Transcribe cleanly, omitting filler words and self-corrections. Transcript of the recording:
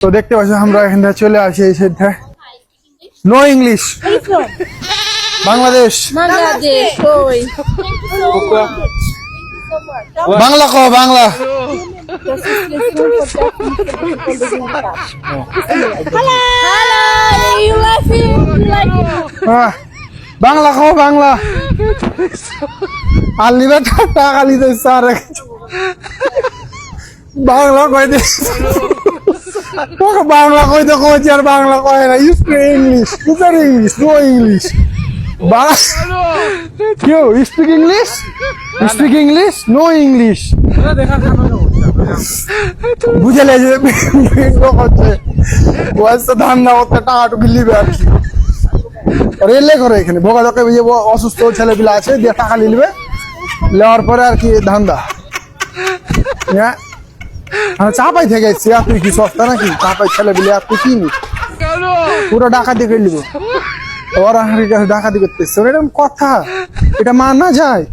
তো দেখতে পাচ্ছি আমরা এখান থেকে চলে আসি এই সাইডে। No English, Bangladesh. বাংলাদেশ ওই বাংলা কো, বাংলা। বাংলা কো, বাংলা। আলিবা টাকা নিতে স্যার বাংলা কই দে, বাংলা কই দে, কইছি আর বাংলা কয় না। You speak English, sir English, no English. You speak English? You speak English? No English. বুঝলে যে হচ্ছে ওয়াসে ধান্দা করতে টাকা টুকি লিবে আর কি। রেলে করে এখানে ভোগাদকে যে অসুস্থ ছেলেপিলা আছে দিয়ে টাকা নিবে, নেওয়ার পরে আর কি ধান্দা। আমি চাপাই থেকে এসছি, আপনি কি সস্তা নাকি? চাপাই ছেলেপিলে আপনি কি নি পুরো ডাকাতি করে নিব। ওরা কাছে ডাকাতি করতেছে, এরকম কথা, এটা মানা যায়?